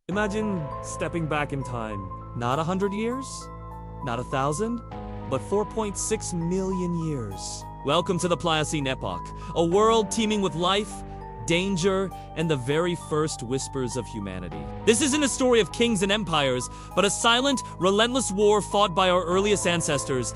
Imagine stepping back in time. Not 100 years, not 1,000, but 4.6 million years. Welcome to the Pliocene epoch, a world teeming with life, danger, and the very first whispers of humanity. This isn't a story of kings and empires, but a silent, relentless war fought by our earliest ancestors,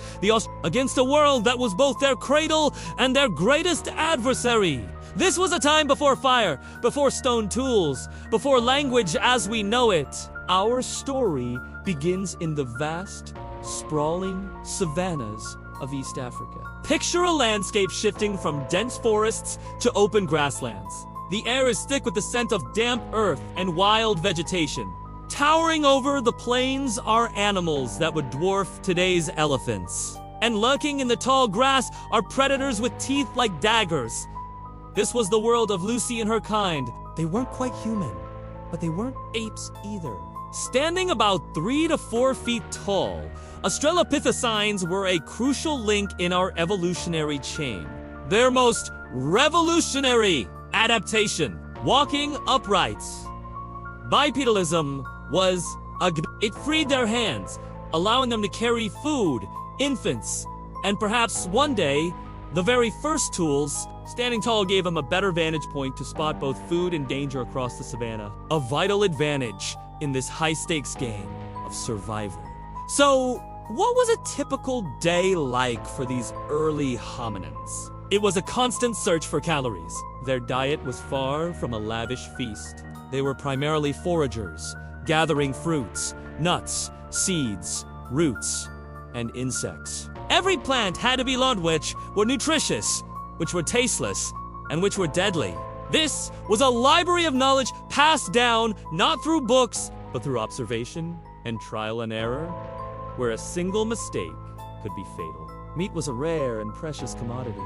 against a world that was both their cradle and their greatest adversary. This was a time before fire, before stone tools, before language as we know it. Our story begins in the vast, sprawling savannas of East Africa. Picture a landscape shifting from dense forests to open grasslands. The air is thick with the scent of damp earth and wild vegetation. Towering over the plains are animals that would dwarf today's elephants. And lurking in the tall grass are predators with teeth like daggers. This was the world of Lucy and her kind. They weren't quite human, but they weren't apes either. Standing about 3 to 4 feet tall, Australopithecines were a crucial link in our evolutionary chain. Their most revolutionary adaptation, walking upright. Bipedalism was it freed their hands, allowing them to carry food, infants, and perhaps one day, the very first tools. Standing tall gave them a better vantage point to spot both food and danger across the savannah. A vital advantage in this high-stakes game of survival. So, what was a typical day like for these early hominins? It was a constant search for calories. Their diet was far from a lavish feast. They were primarily foragers, gathering fruits, nuts, seeds, roots, and insects. Every plant had to be learned which were nutritious, which were tasteless, and which were deadly. This was a library of knowledge passed down not through books, but through observation and trial and error, where a single mistake could be fatal. Meat was a rare and precious commodity.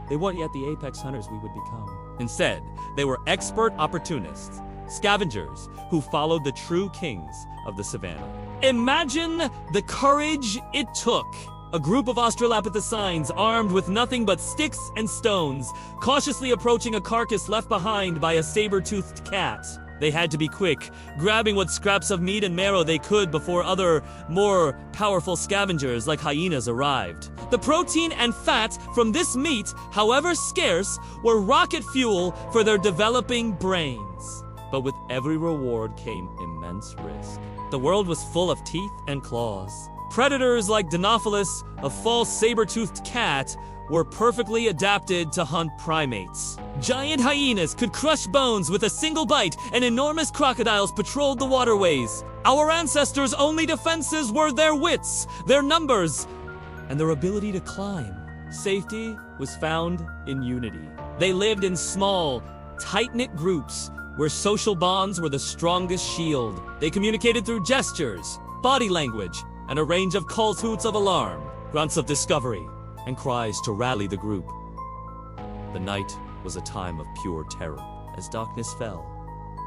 They weren't yet the apex hunters we would become. Instead, they were expert opportunists, scavengers who followed the true kings of the savannah. Imagine the courage it took. A group of Australopithecines armed with nothing but sticks and stones, cautiously approaching a carcass left behind by a saber-toothed cat. They had to be quick, grabbing what scraps of meat and marrow they could before other, more powerful scavengers like hyenas arrived. The protein and fat from this meat, however scarce, were rocket fuel for their developing brains. But with every reward came immense risk. The world was full of teeth and claws. Predators like Dinophilus, a false saber-toothed cat, were perfectly adapted to hunt primates. Giant hyenas could crush bones with a single bite, and enormous crocodiles patrolled the waterways. Our ancestors' only defenses were their wits, their numbers, and their ability to climb. Safety was found in unity. They lived in small, tight-knit groups where social bonds were the strongest shield. They communicated through gestures, body language, and a range of calls, hoots of alarm, grunts of discovery, and cries to rally the group. The night was a time of pure terror. As darkness fell,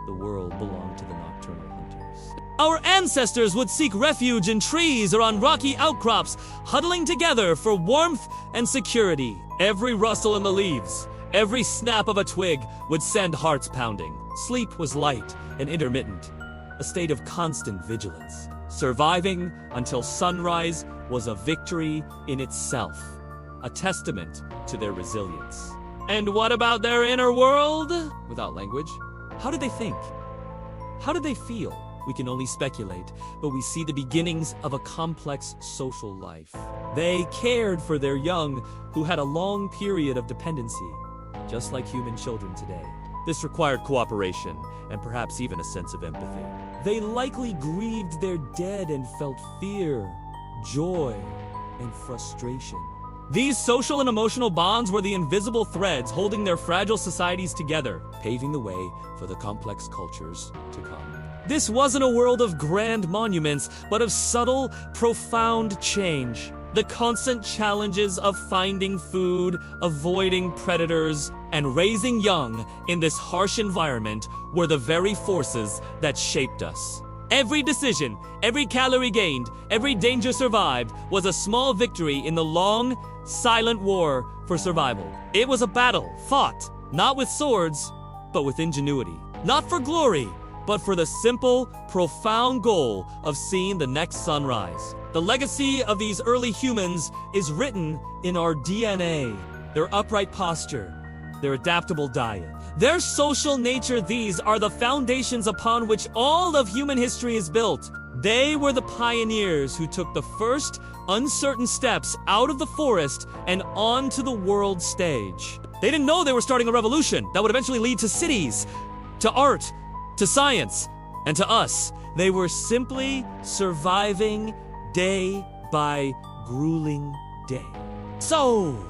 the world belonged to the nocturnal hunters. Our ancestors would seek refuge in trees or on rocky outcrops, huddling together for warmth and security. Every rustle in the leaves, every snap of a twig would send hearts pounding. Sleep was light and intermittent, a state of constant vigilance. Surviving until sunrise was a victory in itself, a testament to their resilience. And what about their inner world? Without language, how did they think? How did they feel? We can only speculate, but we see the beginnings of a complex social life. They cared for their young, who had a long period of dependency, just like human children today. This required cooperation, and perhaps even a sense of empathy. They likely grieved their dead and felt fear, joy, and frustration. These social and emotional bonds were the invisible threads holding their fragile societies together, paving the way for the complex cultures to come. This wasn't a world of grand monuments, but of subtle, profound change. The constant challenges of finding food, avoiding predators, and raising young in this harsh environment were the very forces that shaped us. Every decision, every calorie gained, every danger survived was a small victory in the long, silent war for survival. It was a battle fought, not with swords, but with ingenuity. Not for glory, but for the simple, profound goal of seeing the next sunrise. The legacy of these early humans is written in our DNA. Their upright posture, their adaptable diet, their social nature, these are the foundations upon which all of human history is built. They were the pioneers who took the first uncertain steps out of the forest and onto the world stage. They didn't know they were starting a revolution that would eventually lead to cities, to art, to science, and to us. They were simply surviving day by grueling day. So,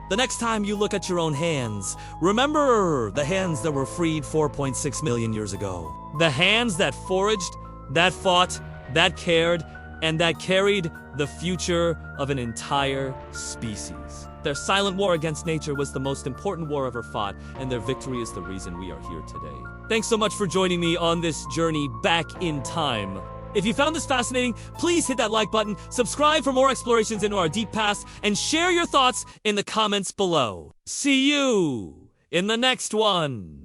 the next time you look at your own hands, remember the hands that were freed 4.6 million years ago. The hands that foraged, that fought, that cared, and that carried the future of an entire species. Their silent war against nature was the most important war ever fought, and their victory is the reason we are here today. Thanks so much for joining me on this journey back in time. If you found this fascinating, please hit that like button, subscribe for more explorations into our deep past, and share your thoughts in the comments below. See you in the next one.